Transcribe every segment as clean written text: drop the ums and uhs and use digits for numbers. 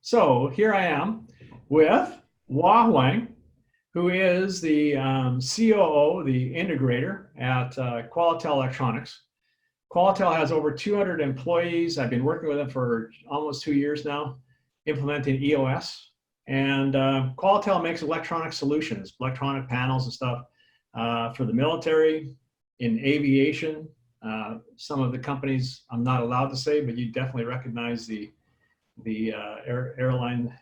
So here I am with Hoa Hoang, who is the COO, the integrator at Qualitel Electronics. Qualitel has over 200 employees. I've been working with them for almost 2 years now, implementing EOS. And Qualitel makes electronic solutions, electronic panels and stuff for the military, in aviation. Some of the companies I'm not allowed to say, but you definitely recognize the airline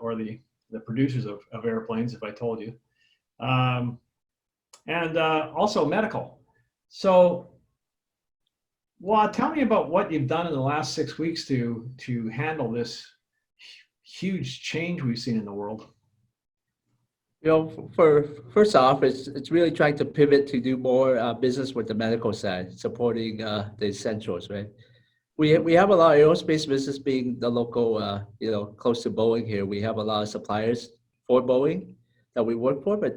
or the producers of airplanes, if I told you, and also medical. So, tell me about what you've done in the last 6 weeks to handle this huge change we've seen in the world. For first off, it's really trying to pivot to do more business with the medical side, supporting the essentials, right? We have a lot of aerospace business being the local, close to Boeing here. We have a lot of suppliers for Boeing that we work for, but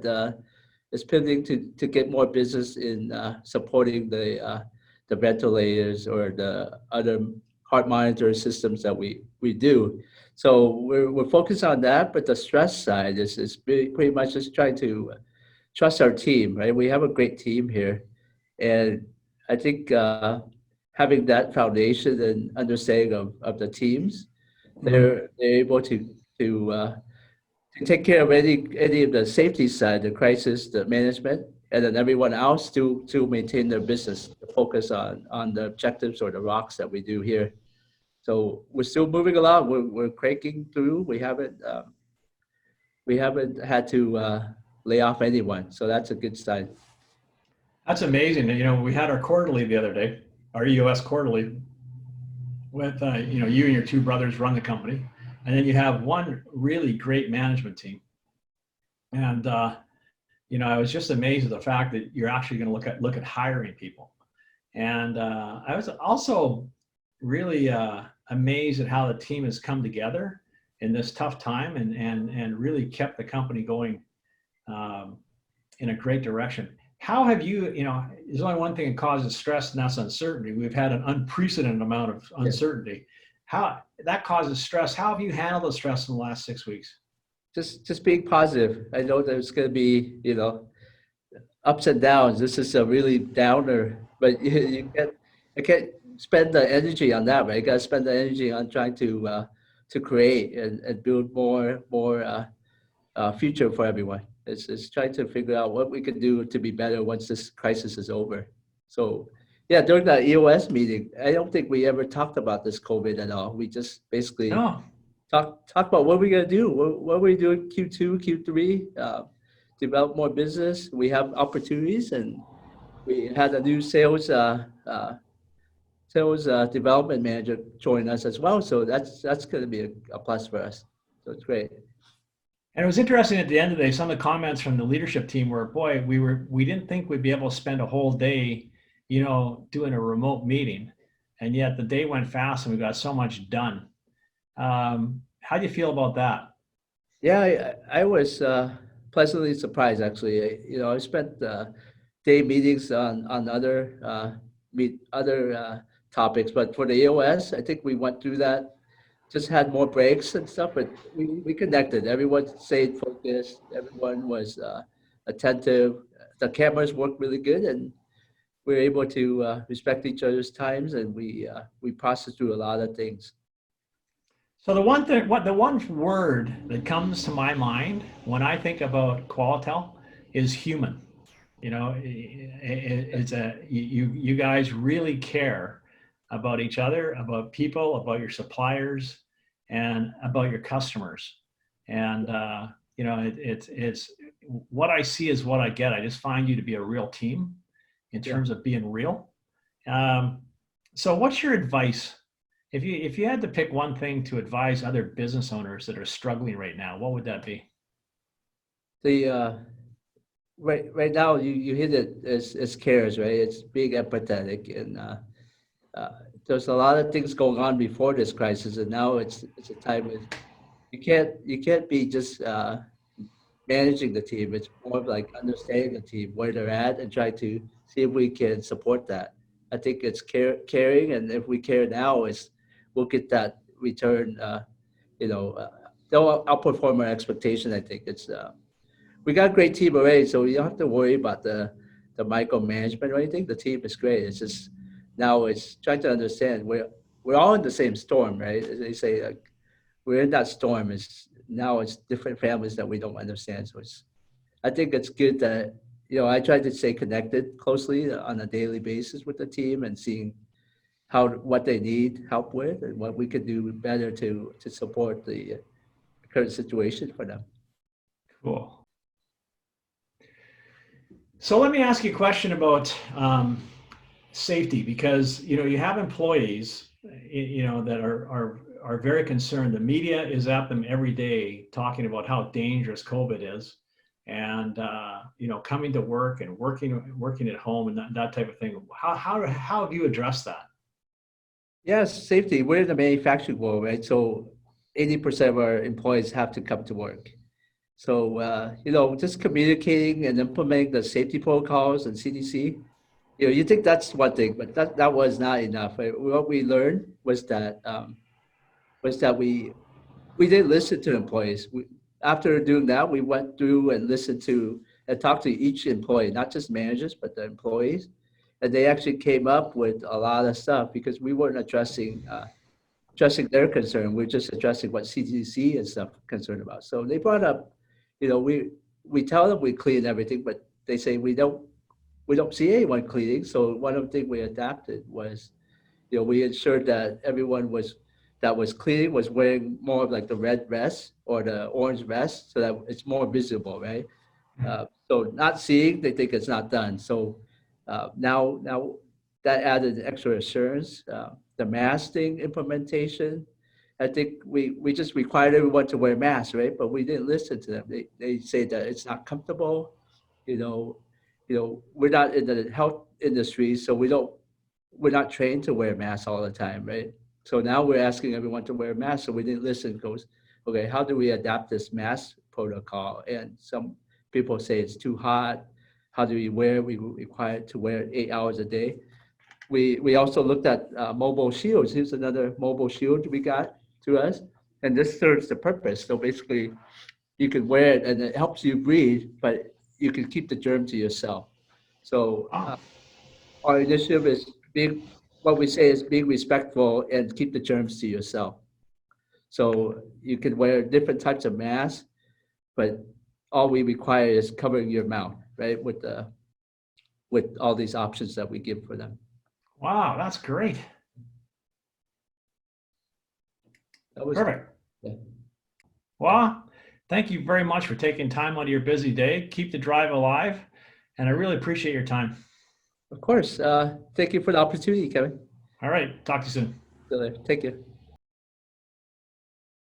it's pivoting to get more business in supporting the ventilators or the other heart monitor systems that we do. So we're focused on that, but the stress side is pretty much just trying to trust our team, right? We have a great team here, and I think having that foundation and understanding of the teams, they're able to take care of any of the safety side, the crisis, the management, and then everyone else to maintain their business, to focus on the objectives or the rocks that we do here. So we're still moving along. We're cranking through. We haven't had to lay off anyone, so that's a good sign. That's amazing. We had our quarterly the other day, our EOS quarterly, with you and your two brothers run the company, and then you have one really great management team. And I was just amazed at the fact that you're actually going to look at hiring people. And I was also really amazed at how the team has come together in this tough time and really kept the company going in a great direction. How have you, there's only one thing that causes stress, and that's uncertainty. We've had an unprecedented amount of uncertainty. How that causes stress. How have you handled the stress in the last 6 weeks? Just being positive. I know there's going to be, ups and downs. This is a really downer, but I can't spend the energy on that, right? You got to spend the energy on trying to create and build more future for everyone. It's trying to figure out what we can do to be better once this crisis is over. So, yeah, during that EOS meeting, I don't think we ever talked about this COVID at all. We just basically talk about what we're going to do, what we're doing Q2, Q3, develop more business. We have opportunities, and we had a new sales development manager join us as well. So that's going to be a plus for us. So it's great. And it was interesting at the end of the day, some of the comments from the leadership team were, boy, we didn't think we'd be able to spend a whole day, doing a remote meeting. And yet the day went fast and we got so much done. How do you feel about that? Yeah, I was pleasantly surprised, actually. I spent day meetings on other topics, but for the EOS, I think we went through that. Just had more breaks and stuff, but we connected. Everyone stayed focused. Everyone was attentive. The cameras worked really good, and we were able to respect each other's times, and we processed through a lot of things. So the one word that comes to my mind when I think about Qualitel is human. You guys really care about each other, about people, about your suppliers, and about your customers. And it's what I see is what I get. I just find you to be a real team in terms of being real. So what's your advice? If you had to pick one thing to advise other business owners that are struggling right now, what would that be? Right now you hit it as cares, right? It's being empathetic, and there's a lot of things going on before this crisis, and now it's a time when you can't be just managing the team. It's more of like understanding the team, where they're at, and try to see if we can support that. I think it's caring, and if we care now, we'll get that return they'll outperform our expectation. I think we got a great team already, so you don't have to worry about the micromanagement or anything. The team is great. It's just now it's trying to understand we're all in the same storm, right? As they say, like, we're in that storm. It's different families that we don't understand. So I think it's good that I try to stay connected closely on a daily basis with the team and seeing what they need help with and what we could do better to support the current situation for them. Cool. So let me ask you a question about safety, because you have employees that are very concerned. The media is at them every day talking about how dangerous COVID is, and coming to work and working at home and that type of thing. How have you addressed that? Yes, safety. We're in the manufacturing world, right? So 80% of our employees have to come to work. So, just communicating and implementing the safety protocols and CDC, you think that's one thing, but that was not enough. Right? What we learned was that we didn't listen to employees. After doing that, we went through and listened to and talked to each employee, not just managers, but the employees. And they actually came up with a lot of stuff because we weren't addressing their concern. We're just addressing what CDC and stuff concerned about. So they brought up, we tell them we clean everything, but they say we don't see anyone cleaning. So one of the things we adapted was, we ensured that everyone that was cleaning was wearing more of like the red vest or the orange vest so that it's more visible, right? So not seeing, they think it's not done. So now that added extra assurance. The mask thing implementation, I think we just required everyone to wear masks, right? But we didn't listen to them. They say that it's not comfortable. We're not in the health industry, so we're not trained to wear masks all the time, right? So now we're asking everyone to wear masks. So we didn't listen. Goes, okay, how do we adapt this mask protocol? And some people say it's too hot. How do we wear? We required to wear 8 hours a day. We also looked at mobile shields. Here's another mobile shield we got to us, and this serves the purpose. So basically, you can wear it, and it helps you breathe, but you can keep the germ to yourself. So our initiative is what we say is being respectful and keep the germs to yourself. So you can wear different types of masks, but all we require is covering your mouth, right? With all these options that we give for them. Wow, that's great. That was perfect. Yeah. Well, thank you very much for taking time out of your busy day. Keep the drive alive, and I really appreciate your time. Of course. Thank you for the opportunity, Kevin. All right, talk to you soon. Take care.